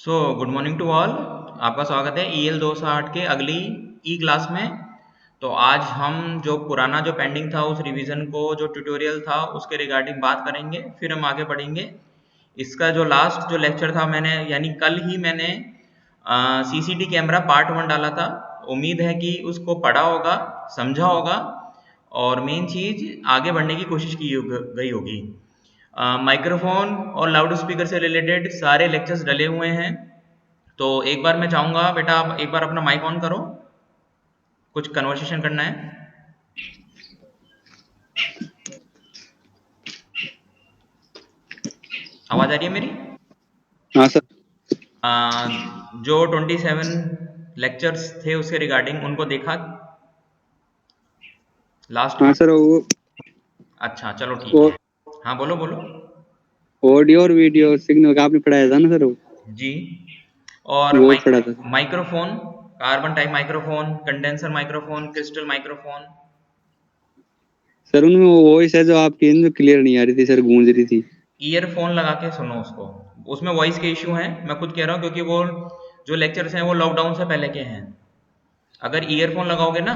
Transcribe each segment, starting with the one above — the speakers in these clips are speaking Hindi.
Good morning to all. आपका स्वागत है EL 260 के अगली ई क्लास में। तो आज हम जो पुराना जो पेंडिंग था उस रिवीजन को जो ट्यूटोरियल था उसके रिगार्डिंग बात करेंगे, फिर हम आगे बढ़ेंगे। इसका जो लास्ट जो लेक्चर था मैंने यानी कल ही मैंने CCD कैमरा पार्ट 1 डाला था। उम्मीद है कि उसको पढ़ा होगा, समझा होगा और मेन चीज़ आगे बढ़ने की कोशिश की गई होगी। माइक्रोफोन और लाउड स्पीकर से रिलेटेड सारे लेक्चर्स डले हुए हैं। तो एक बार मैं चाहूँगा बेटा आप एक बार अपना माइक ऑन करो, कुछ कन्वर्सेशन करना है। आवाज़ आ रही है मेरी? हाँ सर। जो 27 लेक्चर्स थे उसके रिगार्डिंग उनको देखा लास्ट हाँ में? सर, वो अच्छा चलो ठीक है। हाँ बोलो बोलो। ऑडियो और वीडियो सिग्नल का आपने पढ़ाया था ना सर? जी। और वो पढ़ा था। Microphone, carbon type microphone, condenser microphone, crystal microphone. Sir उनमें वो वॉइस है जो आपकी जो क्लियर नहीं आ रही थी सर, गूंज रही थी। ईयरफोन लगा के सुनो उसको, उसमें वॉइस के इशू हैं, मैं खुद कह रहा हूँ क्योंकि वो जो लेक्चर्स हैं वो लॉकडाउन से पहले के हैं। अगर ईयरफोन लगाओगे ना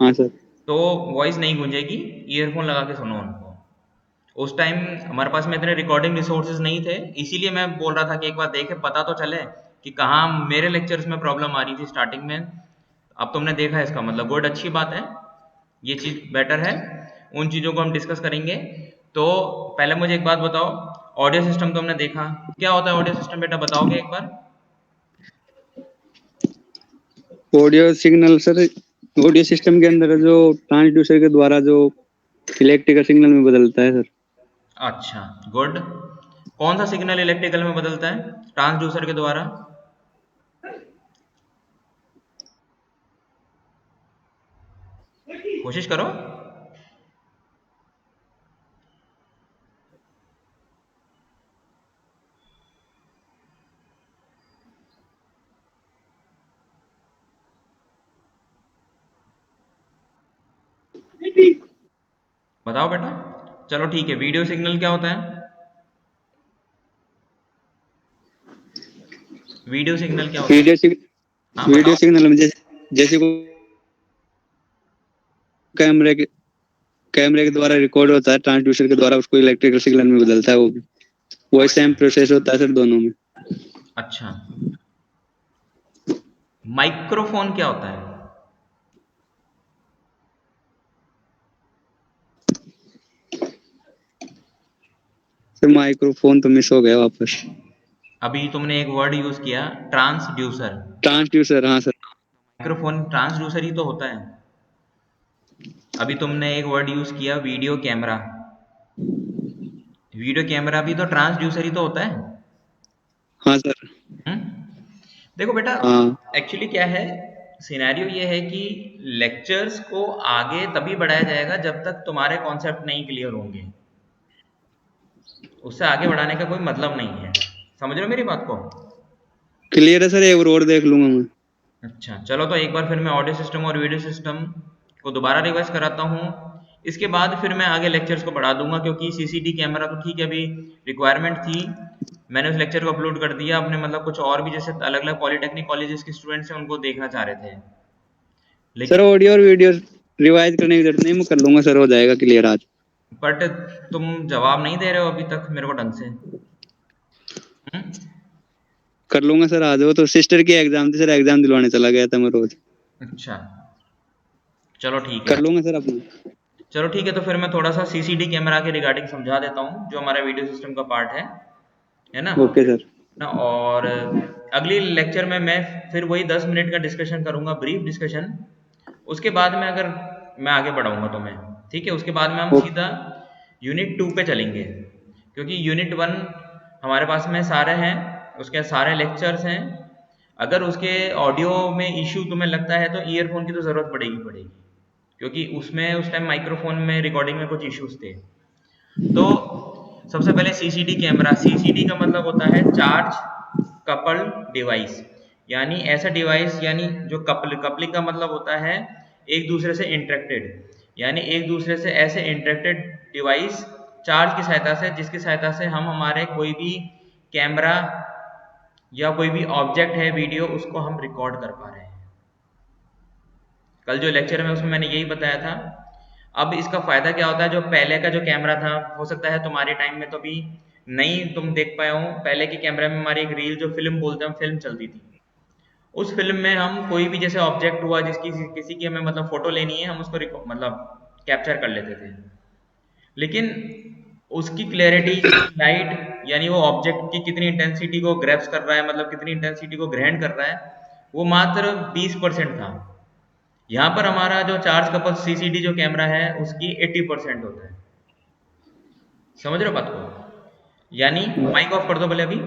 हाँ सर। तो वॉइस नहीं गूंजेगी, ईयरफोन लगा के सुनो उनको। उस टाइम हमारे पास में इतने रिकॉर्डिंग रिसोर्सेज नहीं थे, इसीलिए मैं बोल रहा था कि एक बार देखे पता तो चले कि कहाँ मेरे लेक्चर्स में प्रॉब्लम आ रही थी स्टार्टिंग में। अब तुमने देखा है, इसका मतलब गुड, अच्छी बात है, ये चीज़ बेटर है। उन चीज़ों को हम डिस्कस करेंगे। तो पहले मुझे एक बात बताओ, ऑडियो सिस्टम तो हमने देखा, क्या होता है ऑडियो सिस्टम बेटा, बताओगे एक बार? Audio signal sir, audio system के अंदर जो ट्रांसड्यूसर के द्वारा जो इलेक्ट्रिकल सिग्नल में बदलता है सर। अच्छा गुड। कौन सा सिग्नल इलेक्ट्रिकल में बदलता है ट्रांसड्यूसर के द्वारा? कोशिश करो। बताओ बेटा। चलो ठीक है, वीडियो सिग्नल क्या होता है? वीडियो सिग्नल क्या होता है? हाँ वीडियो बताओ। सिग्नल में जैसे को कैमरे के द्वारा रिकॉर्ड होता है, ट्रांसड्यूसर के द्वारा उसको इलेक्ट्रिकल सिग्नल में बदलता है। वो वही सेम प्रोसेस होता है सर दोनों में। अच्छा, माइक्रोफोन क्या होता है? सर माइक्रोफोन तो मिस हो गया वापस। अभी तुमने एक वर्ड यूज किया, ट्रांसड्यूसर। ट्रांसड्यूसर, हाँ सर। माइक्रोफोन ट्रांसड्यूसर ही तो होता है। अभी तुमने एक वर्ड यूज किया, वीडियो कैमरा। वीडियो कैमरा भी तो ट्रांसड्यूसर ही तो होता है। हाँ सर। देखो बेटा, हाँ एक्चुअली क्या है, सिनेरियो ये है कि लेक्चर्स को आगे तभी बढ़ाया जाएगा जब तक तुम्हारे कॉन्सेप्ट नहीं क्लियर होंगे। उससे आगे बढ़ाने का कोई मतलब नहीं है। समझ रहे हो मेरी बात को? क्लियर है सर, एक बार और देख लूंगा मैं। अच्छा चलो, तो एक बार फिर मैं ऑडियो सिस्टम और वीडियो सिस्टम को दोबारा रिवाइज कराता हूँ। इसके बाद फिर मैं आगे लेक्चर्स को बढ़ा दूंगा, क्योंकि CCD कैमरा तो ठीक है, अभी रिक्वायरमेंट थी, मैंने उस लेक्चर को अपलोड कर दिया अपने, मतलब कुछ और भी जैसे अलग अलग पॉलिटेक्निक कॉलेजेस के स्टूडेंट्स हैं उनको देखना चाह रहे थे, सर लेकिन ऑडियो और वीडियो रिवाइज करने की जरूरत नहीं, मैं कर लूंगा सर, हो जाएगा क्लियर आज। बट तुम जवाब नहीं दे रहे हो अभी तक मेरे को ढंग से। कर लूंगा सर आज। वो तो सिस्टर की एग्जाम थी सर, एग्जाम दिलवाने चला गया था मैं रोज। अच्छा चलो ठीक है। कर लूंगा सर अपना। चलो ठीक है, तो फिर मैं थोड़ा सा CCD कैमरा के रिगार्डिंग समझा देता हूँ, जो हमारा वीडियो सिस्टम का पार्ट है ना? Okay sir. ना और अगली लेक्चर में मैं फिर वही 10 मिनट का डिस्कशन करूंगा, ब्रीफ डिस्कशन। उसके बाद में अगर मैं आगे बढ़ाऊंगा तो मैं, ठीक है, उसके बाद में हम सीधा यूनिट 2 पे चलेंगे, क्योंकि यूनिट 1 हमारे पास में सारे हैं, उसके सारे लेक्चर्स हैं। अगर उसके ऑडियो में इश्यू तुम्हें लगता है तो ईयरफोन की तो ज़रूरत पड़ेगी, क्योंकि उसमें उस टाइम माइक्रोफोन में रिकॉर्डिंग में कुछ इश्यूज थे। तो सबसे पहले CCD कैमरा, CCD का मतलब होता है चार्ज कपल्ड डिवाइस, यानी ऐसा डिवाइस, यानी जो कपलिंग का मतलब होता है एक दूसरे से इंटरेक्टेड, यानी एक दूसरे से ऐसे इंटरेक्टेड डिवाइस चार्ज की सहायता से, जिसकी सहायता से हम हमारे कोई भी कैमरा या कोई भी ऑब्जेक्ट है वीडियो, उसको हम रिकॉर्ड कर पा रहे हैं। कल जो लेक्चर में उसमें मैंने यही बताया था। अब इसका फायदा क्या होता है, जो पहले का जो कैमरा था, हो सकता है तुम्हारे टाइम में तो भी नहीं तुम देख पाए हो, पहले के कैमरे में हमारी एक रील, जो फिल्म बोलते हैं, फिल्म चलती थी। उस फिल्म में हम कोई भी जैसे ऑब्जेक्ट हुआ, जिसकी किसी की हमें मतलब फोटो लेनी है, हम उसको मतलब कैप्चर कर लेते थे। लेकिन उसकी क्लैरिटी, लाइट, यानी वो ऑब्जेक्ट की कितनी इंटेंसिटी को ग्रैप्स कर रहा है, मतलब कितनी इंटेंसिटी को ग्रहण कर रहा है, वो मात्र 20% था। यहाँ पर हमारा जो चार्ज कपल सीसीडी जो कैमरा है, उसकी 80% होता है। समझ रहे हो बात को? यानी माइक ऑफ कर दो भले अभी।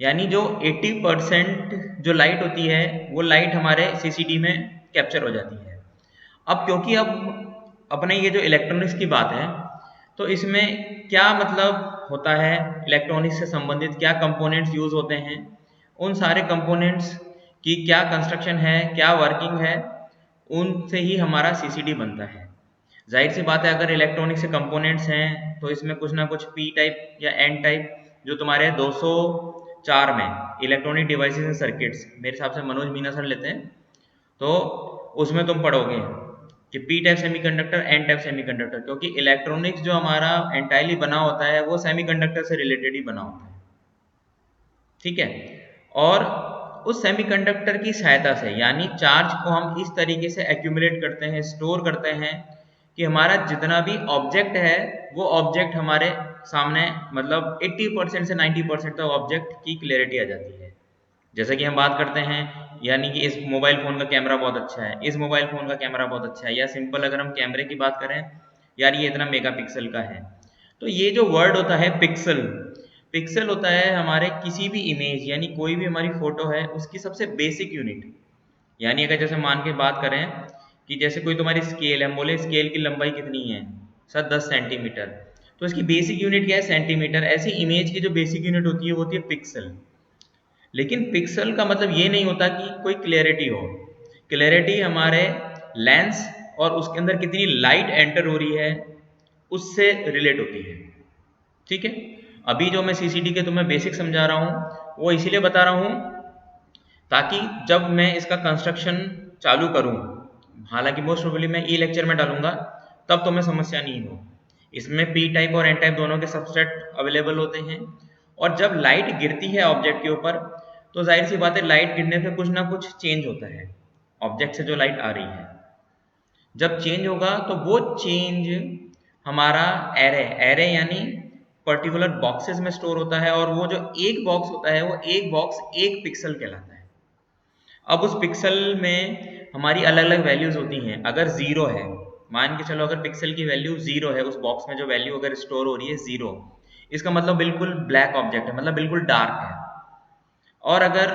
यानी जो 80% जो लाइट होती है, वो लाइट हमारे सीसीडी में कैप्चर हो जाती है। अब क्योंकि अब अपने ये जो इलेक्ट्रॉनिक्स की बात है, तो इसमें क्या मतलब होता है, इलेक्ट्रॉनिक्स से संबंधित क्या कंपोनेंट्स यूज होते हैं, उन सारे कंपोनेंट्स की क्या कंस्ट्रक्शन है, क्या वर्किंग है, उनसे ही हमारा सीसीडी बनता है। जाहिर सी बात है, अगर इलेक्ट्रॉनिक से कंपोनेंट्स हैं तो इसमें कुछ ना कुछ पी टाइप या एन टाइप, जो तुम्हारे 204 में इलेक्ट्रॉनिक डिवाइसेस एंड सर्किट्स, मेरे हिसाब से मनोज मीना सर लेते हैं, तो उसमें तुम पढ़ोगे कि P type semiconductor, N type semiconductor, क्योंकि इलेक्ट्रॉनिक्स जो हमारा एंटायरली बना होता है, वो सेमीकंडक्टर से रिलेटेड ही बना होता है। ठीक है। और उस सेमीकंडक्टर की सहायता से, यानी चार्ज को हम इस तरीके से एक्यूमुलेट करते हैं, स्टोर करते हैं, कि हमारा जितना भी ऑब्जेक्ट है, वो ऑब्जेक्ट हमारे सामने मतलब 80% से 90% तक ऑब्जेक्ट की क्लैरिटी आ जाती है। जैसे कि हम बात करते हैं, यानी कि इस मोबाइल फ़ोन का कैमरा बहुत अच्छा है, इस मोबाइल फ़ोन का कैमरा बहुत अच्छा है, या सिंपल अगर हम कैमरे की बात करें, यार ये इतना मेगापिक्सल का है। तो ये जो वर्ड होता है पिक्सल, पिक्सल होता है हमारे किसी भी इमेज, यानी कोई भी हमारी फोटो है, उसकी सबसे बेसिक यूनिट। यानी अगर जैसे मान के बात करें कि जैसे कोई तुम्हारी स्केल है, हम बोले स्केल की लंबाई कितनी है सर, 10 सेंटीमीटर, तो इसकी बेसिक यूनिट क्या है, सेंटीमीटर। ऐसी इमेज की जो बेसिक यूनिट होती है पिक्सल। लेकिन पिक्सल का मतलब ये नहीं होता कि कोई क्लैरिटी हो। क्लैरिटी हमारे लेंस और उसके अंदर कितनी लाइट एंटर हो रही है, उससे रिलेट होती है। ठीक है। अभी जो मैं सीसीडी के तुम्हें बेसिक समझा रहा हूँ, वो इसीलिए बता रहा हूँ ताकि जब मैं इसका कंस्ट्रक्शन चालू करूँ, हालांकि मोस्ट प्रोबेबली मैं ई लेक्चर में डालूंगा, तब तुम्हें समस्या नहीं हो। इसमें पी टाइप और एन टाइप दोनों के सबसेट अवेलेबल होते हैं। और जब लाइट गिरती है ऑब्जेक्ट के ऊपर, तो जाहिर सी बात है, लाइट गिरने पे कुछ ना कुछ चेंज होता है ऑब्जेक्ट से जो लाइट आ रही है। जब चेंज होगा तो वो चेंज हमारा एरे, एरे यानी पर्टिकुलर बॉक्सेस में स्टोर होता है, और वो जो एक बॉक्स होता है, वो एक बॉक्स एक पिक्सल कहलाता है। अब उस पिक्सल में हमारी अलग अलग वैल्यूज होती हैं। अगर जीरो है, मान के चलो अगर पिक्सल की वैल्यू जीरो है, उस बॉक्स में जो वैल्यू अगर स्टोर हो रही है जीरो, इसका मतलब बिल्कुल ब्लैक ऑब्जेक्ट है, मतलब बिल्कुल डार्क है। और अगर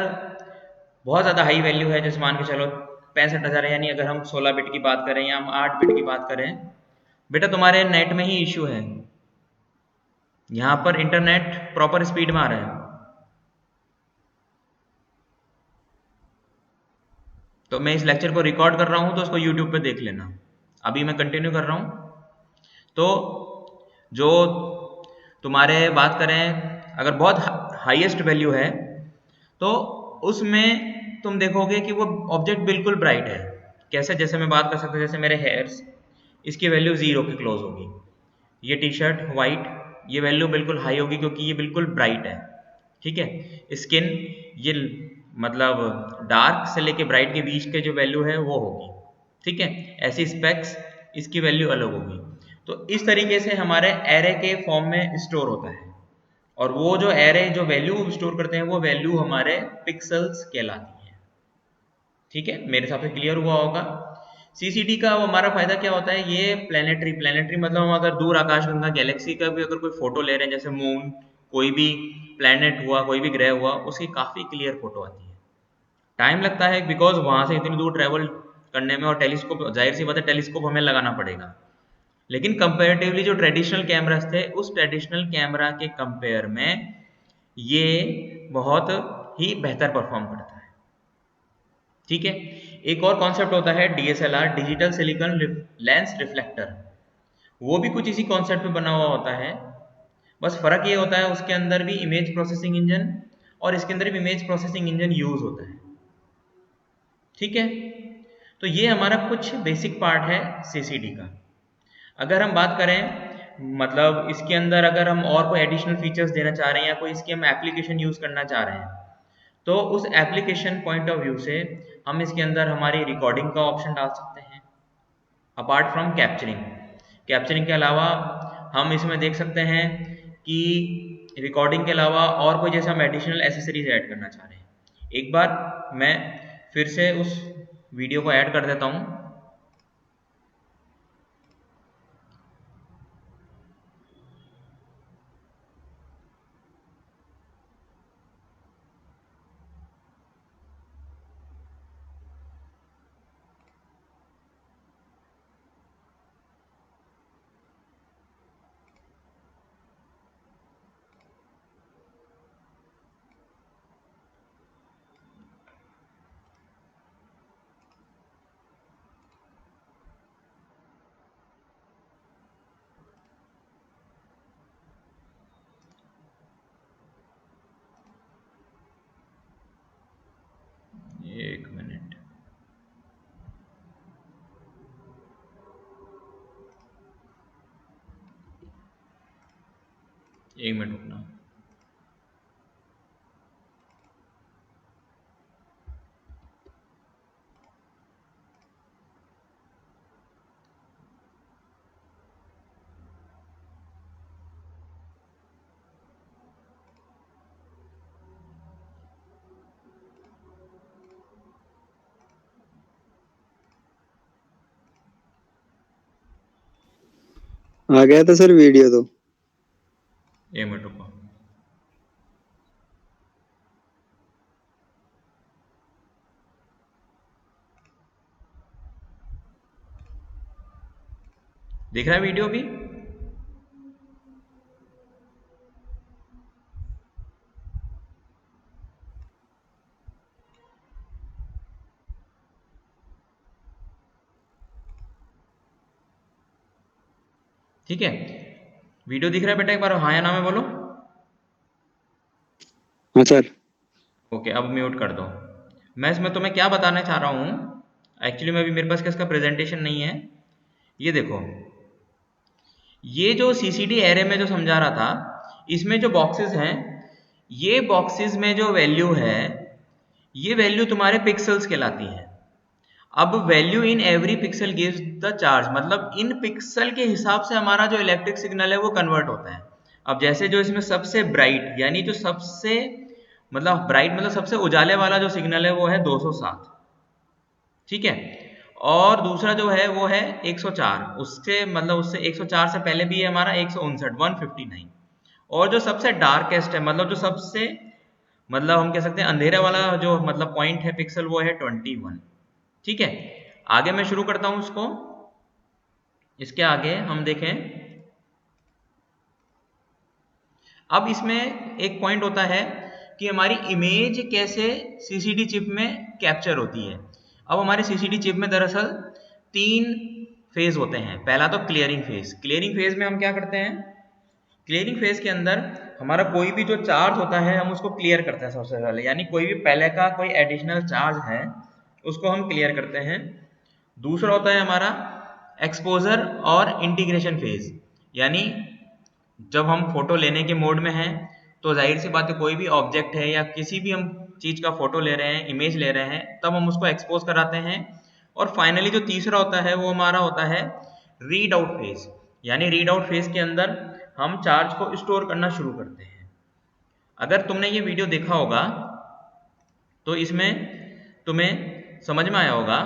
बहुत ज़्यादा हाई वैल्यू है, जैसे मान के चलो 65,000 है, यानी अगर हम 16 बिट की बात करें या हम 8 बिट की बात करें, बेटा तुम्हारे नेट में ही इश्यू है, यहाँ पर इंटरनेट प्रॉपर स्पीड में आ रहा है। तो मैं इस लेक्चर को रिकॉर्ड कर रहा हूँ, तो उसको यूट्यूब पे देख लेना। अभी मैं कंटिन्यू कर रहा हूँ। तो जो तुम्हारे बात करें, अगर बहुत हाईएस्ट वैल्यू है, तो उसमें तुम देखोगे कि वो ऑब्जेक्ट बिल्कुल ब्राइट है। कैसे? जैसे मैं बात कर सकता हूँ, जैसे मेरे हेयर्स, इसकी वैल्यू जीरो के क्लोज होगी। ये टी शर्ट वाइट, ये वैल्यू बिल्कुल हाई होगी क्योंकि ये बिल्कुल ब्राइट है। ठीक है। स्किन, ये मतलब डार्क से लेके ब्राइट के बीच के जो वैल्यू है वो होगी। ठीक है। ऐसी स्पेक्स, इसकी वैल्यू अलग होगी। तो इस तरीके से हमारे एरे के फॉर्म में स्टोर होता है, और वो जो एरे जो वैल्यू स्टोर करते हैं, वो वैल्यू हमारे पिक्सल्स कहलाती है। ठीक है, मेरे हिसाब से क्लियर हुआ होगा। सीसीडी का वो हमारा फायदा क्या होता है, ये प्लेनेटरी, प्लेनेटरी मतलब हम अगर दूर आकाशगंगा गैलेक्सी का भी अगर कोई फोटो ले रहे हैं, जैसे मून, कोई भी प्लेनेट हुआ, कोई भी ग्रह हुआ, उसकी काफी क्लियर फोटो आती है। टाइम लगता है बिकॉज वहां से इतनी दूर ट्रेवल करने में, और टेलीस्कोप, जाहिर सी बात है टेलीस्कोप हमें लगाना पड़ेगा। लेकिन कंपेरेटिवली जो ट्रेडिशनल कैमरास थे, उस ट्रेडिशनल कैमरा के कंपेयर में ये बहुत ही बेहतर परफॉर्म करता है। ठीक है। एक और कॉन्सेप्ट होता है DSLR, digital silicon lens reflector. वो भी कुछ इसी कॉन्सेप्ट पे बना हुआ होता है। बस फ़र्क ये होता है उसके अंदर भी इमेज प्रोसेसिंग इंजन और इसके अंदर भी इमेज प्रोसेसिंग इंजन यूज़ होता है। ठीक है, तो ये हमारा कुछ बेसिक पार्ट है सीसीडी का। अगर हम बात करें मतलब इसके अंदर अगर हम और कोई एडिशनल फीचर्स देना चाह रहे हैं या कोई इसकी हम एप्लीकेशन यूज़ करना चाह रहे हैं, तो उस एप्लीकेशन पॉइंट ऑफ व्यू से हम इसके अंदर हमारी रिकॉर्डिंग का ऑप्शन डाल सकते हैं अपार्ट फ्रॉम कैप्चरिंग। कैप्चरिंग के अलावा हम इसमें देख सकते हैं कि रिकॉर्डिंग के अलावा और कोई जैसे हम एडिशनल एसेसरीज ऐड करना चाह रहे हैं। एक बार मैं फिर से उस वीडियो को ऐड कर देता हूँ। एक मिनट, एक मिनट रुकना। आ गया था सर वीडियो तो। एक मिनट रुको। दिख रहा है वीडियो भी? ठीक है, वीडियो दिख रहा है बेटा? एक बार हाँ या ना में बोलो। हाँ सर। ओके, अब म्यूट कर दो। मैं इसमें तुम्हें क्या बताना चाह रहा हूँ, एक्चुअली में अभी मेरे पास इसका प्रेजेंटेशन नहीं है। ये देखो, ये जो सीसीडी एरे में जो समझा रहा था, इसमें जो बॉक्सेस हैं, ये बॉक्सेस में जो वैल्यू है, ये वैल्यू तुम्हारे पिक्सल्स कहलाती है। अब value in every pixel gives the charge, मतलब इन पिक्सल के हिसाब से हमारा जो इलेक्ट्रिक सिग्नल है वो कन्वर्ट होता है। अब जैसे जो इसमें सबसे ब्राइट यानी जो सबसे मतलब ब्राइट मतलब सबसे उजाले वाला जो सिग्नल है वो है 207। ठीक है, और दूसरा जो है वो है 104, उससे मतलब उससे 104 से पहले भी है हमारा 159 159। और जो सबसे डार्केस्ट है मतलब जो सबसे मतलब हम कह सकते हैं अंधेरे वाला जो मतलब पॉइंट है पिक्सल वो है 21। ठीक है, आगे मैं शुरू करता हूं उसको। इसके आगे हम देखें, अब इसमें एक पॉइंट होता है कि हमारी इमेज कैसे सीसीडी चिप में कैप्चर होती है। अब हमारे सीसीडी चिप में दरअसल 3 फेज होते हैं। पहला तो क्लियरिंग फेज। क्लियरिंग फेज में हम क्या करते हैं, क्लियरिंग फेज के अंदर हमारा कोई भी जो चार्ज होता है हम उसको क्लियर करते हैं सबसे पहले, यानी कोई भी पहले का कोई एडिशनल चार्ज है उसको हम क्लियर करते हैं। दूसरा होता है हमारा एक्सपोजर और इंटीग्रेशन फेज, यानी जब हम फोटो लेने के मोड में हैं तो जाहिर सी बात है कोई भी ऑब्जेक्ट है या किसी भी हम चीज का फोटो ले रहे हैं, इमेज ले रहे हैं, तब हम उसको एक्सपोज कराते हैं। और फाइनली जो तीसरा होता है वो हमारा होता है रीड आउट फेज, यानी रीड आउट फेज के अंदर हम चार्ज को स्टोर करना शुरू करते हैं। अगर तुमने ये वीडियो देखा होगा तो इसमें तुम्हें समझ में आया होगा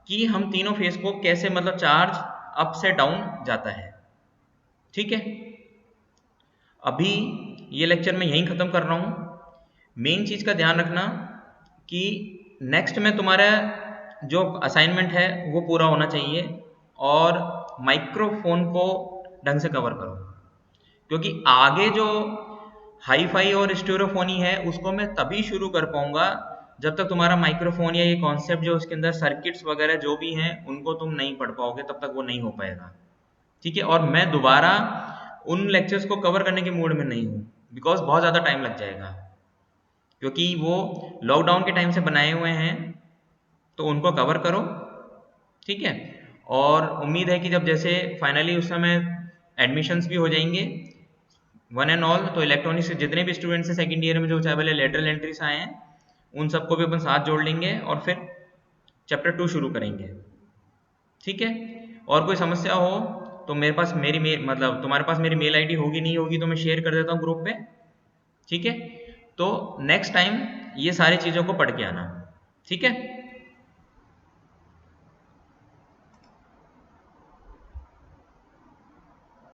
कि हम तीनों फेज को कैसे मतलब चार्ज अप से डाउन जाता है। ठीक है, अभी ये लेक्चर मैं यहीं ख़त्म कर रहा हूँ। मेन चीज़ का ध्यान रखना कि नेक्स्ट में तुम्हारा जो असाइनमेंट है वो पूरा होना चाहिए और माइक्रोफोन को ढंग से कवर करो, क्योंकि आगे जो हाई फाई और स्टीरियोफोनी है उसको मैं तभी शुरू कर पाऊंगा जब तक तुम्हारा माइक्रोफोन या ये कॉन्सेप्ट जो उसके अंदर सर्किट्स वगैरह जो भी हैं उनको तुम नहीं पढ़ पाओगे, तब तक वो नहीं हो पाएगा। ठीक है, और मैं दोबारा उन लेक्चर्स को कवर करने के मूड में नहीं हूँ, बिकॉज बहुत ज़्यादा टाइम लग जाएगा, क्योंकि वो लॉकडाउन के टाइम से बनाए हुए हैं, तो उनको कवर करो, ठीक है। और उम्मीद है कि जब जैसे फाइनली उस समय एडमिशन्स भी हो जाएंगे वन एंड ऑल, तो इलेक्ट्रॉनिक्स के जितने भी स्टूडेंट्स हैं सेकेंड ईयर में जो चाहे वाले लेटरल एंट्रीज आए हैं, उन सबको भी अपन साथ जोड़ लेंगे और फिर चैप्टर 2 शुरू करेंगे, ठीक है। और कोई समस्या हो तो मेरे पास मेरी मतलब तुम्हारे पास मेरी मेल आईडी होगी, नहीं होगी तो मैं शेयर कर देता हूँ ग्रुप पे, ठीक है। तो नेक्स्ट टाइम ये सारी चीज़ों को पढ़ के आना, ठीक है।